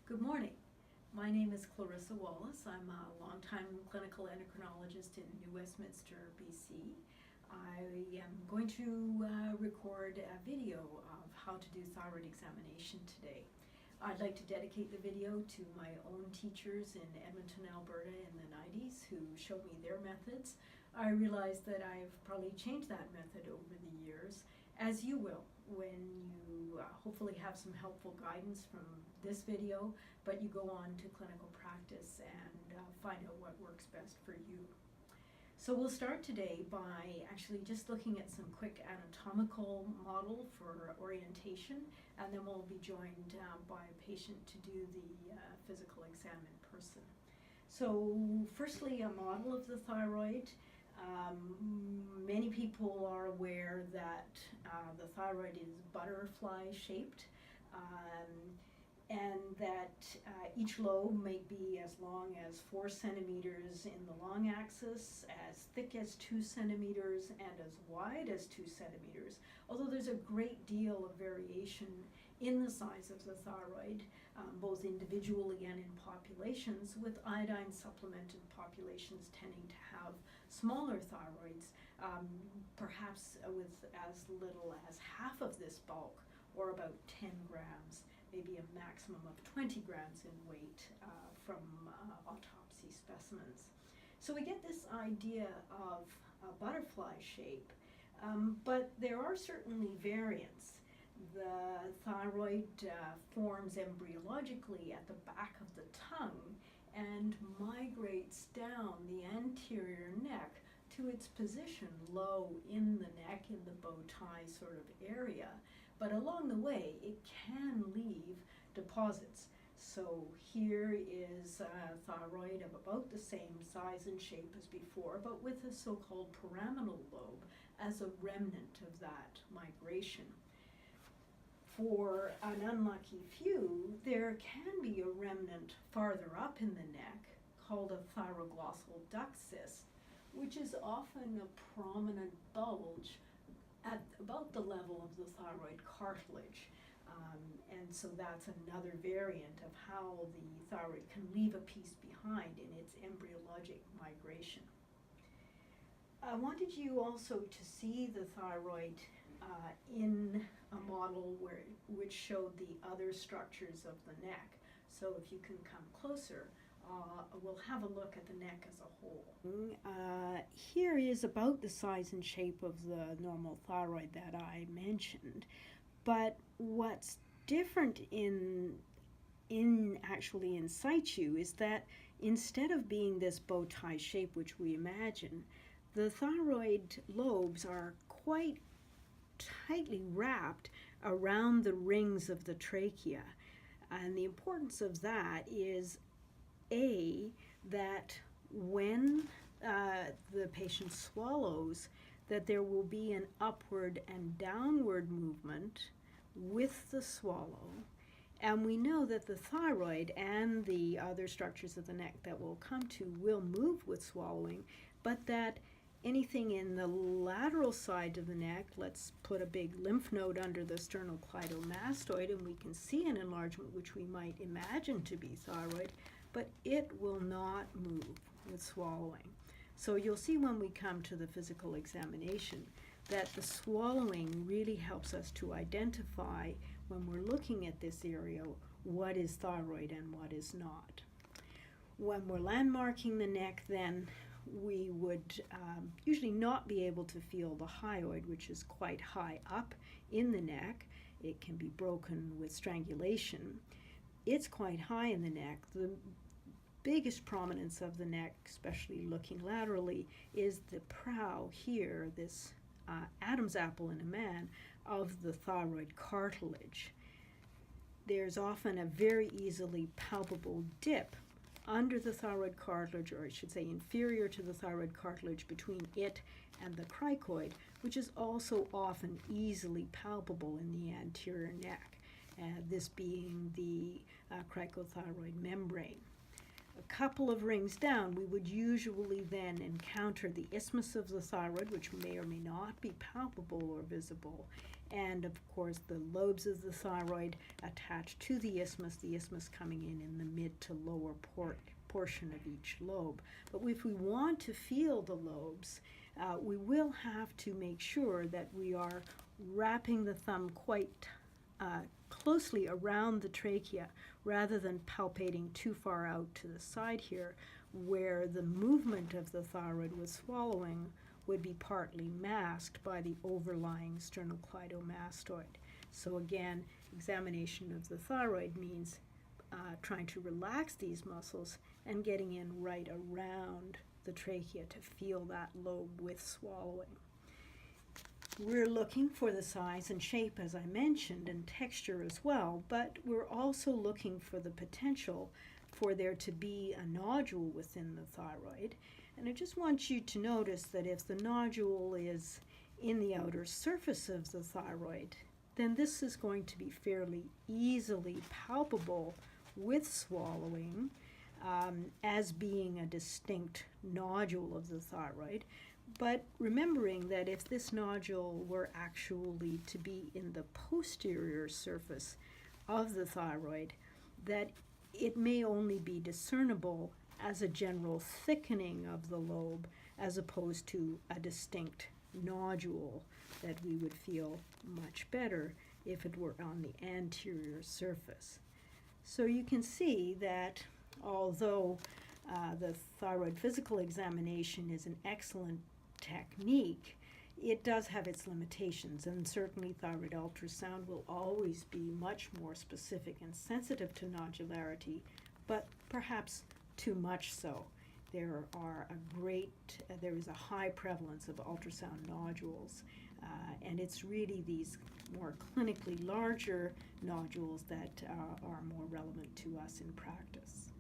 Good morning. My name is Clarissa Wallace. I'm a longtime clinical endocrinologist in New Westminster, BC. I am going to record a video of how to do thyroid examination today. I'd like to dedicate the video to my own teachers in Edmonton, Alberta in the 90s who showed me their methods. I realize that I've probably changed that method over the years, as you will when you hopefully have some helpful guidance from this video, but you go on to clinical practice and find out what works best for you. So we'll start today by actually just looking at some quick anatomical model for orientation, and then we'll be joined by a patient to do the physical exam in person. So firstly, a model of the thyroid. Many people are aware that the thyroid is butterfly shaped, and that each lobe may be as long as 4 centimeters in the long axis, as thick as 2 centimeters, and as wide as 2 centimeters, although there's a great deal of variation in the size of the thyroid, both individually and in populations, with iodine supplemented populations tending to have smaller thyroids, perhaps with as little as half of this bulk, or about 10 grams, maybe a maximum of 20 grams in weight from autopsy specimens. So we get this idea of a butterfly shape, but there are certainly variants. The thyroid forms embryologically at the back of the tongue and migrates down the anterior neck to its position low in the neck, in the bow tie sort of area. But along the way, it can leave deposits. So here is a thyroid of about the same size and shape as before, but with a so-called pyramidal lobe as a remnant of that migration. For an unlucky few, there can be a remnant farther up in the neck called a thyroglossal duct cyst, which is often a prominent bulge at about the level of the thyroid cartilage. And so that's another variant of how the thyroid can leave a piece behind in its embryologic migration. I wanted you also to see the thyroid in a model which showed the other structures of the neck. So if you can come closer, we'll have a look at the neck as a whole. Here is about the size and shape of the normal thyroid that I mentioned, but what's different actually in situ is that instead of being this bow tie shape which we imagine, the thyroid lobes are quite tightly wrapped around the rings of the trachea. And the importance of that is that when the patient swallows, that there will be an upward and downward movement with the swallow. And we know that the thyroid and the other structures of the neck that we'll come to will move with swallowing, but that anything in the lateral side of the neck, let's put a big lymph node under the sternocleidomastoid, and we can see an enlargement which we might imagine to be thyroid, but it will not move with swallowing. So you'll see when we come to the physical examination that the swallowing really helps us to identify, when we're looking at this area, what is thyroid and what is not. When we're landmarking the neck, then we would usually not be able to feel the hyoid, which is quite high up in the neck. It can be broken with strangulation. It's quite high in the neck. The biggest prominence of the neck, especially looking laterally, is the prow here, this Adam's apple in a man, of the thyroid cartilage. There's often a very easily palpable dip under the thyroid cartilage, or I should say inferior to the thyroid cartilage, between it and the cricoid, which is also often easily palpable in the anterior neck, this being the cricothyroid membrane. A couple of rings down, we would usually then encounter the isthmus of the thyroid, which may or may not be palpable or visible, and of course the lobes of the thyroid attached to the isthmus coming in the mid to lower portion of each lobe. But if we want to feel the lobes, we will have to make sure that we are wrapping the thumb quite closely around the trachea rather than palpating too far out to the side here, where the movement of the thyroid with swallowing would be partly masked by the overlying sternocleidomastoid. So again, examination of the thyroid means trying to relax these muscles and getting in right around the trachea to feel that lobe with swallowing. We're looking for the size and shape, as I mentioned, and texture as well, but we're also looking for the potential for there to be a nodule within the thyroid. And I just want you to notice that if the nodule is in the outer surface of the thyroid, then this is going to be fairly easily palpable with swallowing as being a distinct nodule of the thyroid. But remembering that if this nodule were actually to be in the posterior surface of the thyroid, that it may only be discernible as a general thickening of the lobe as opposed to a distinct nodule that we would feel much better if it were on the anterior surface. So you can see that although the thyroid physical examination is an excellent technique, it does have its limitations, and certainly thyroid ultrasound will always be much more specific and sensitive to nodularity, but perhaps too much so. There is a high prevalence of ultrasound nodules, and it's really these more clinically larger nodules that are more relevant to us in practice.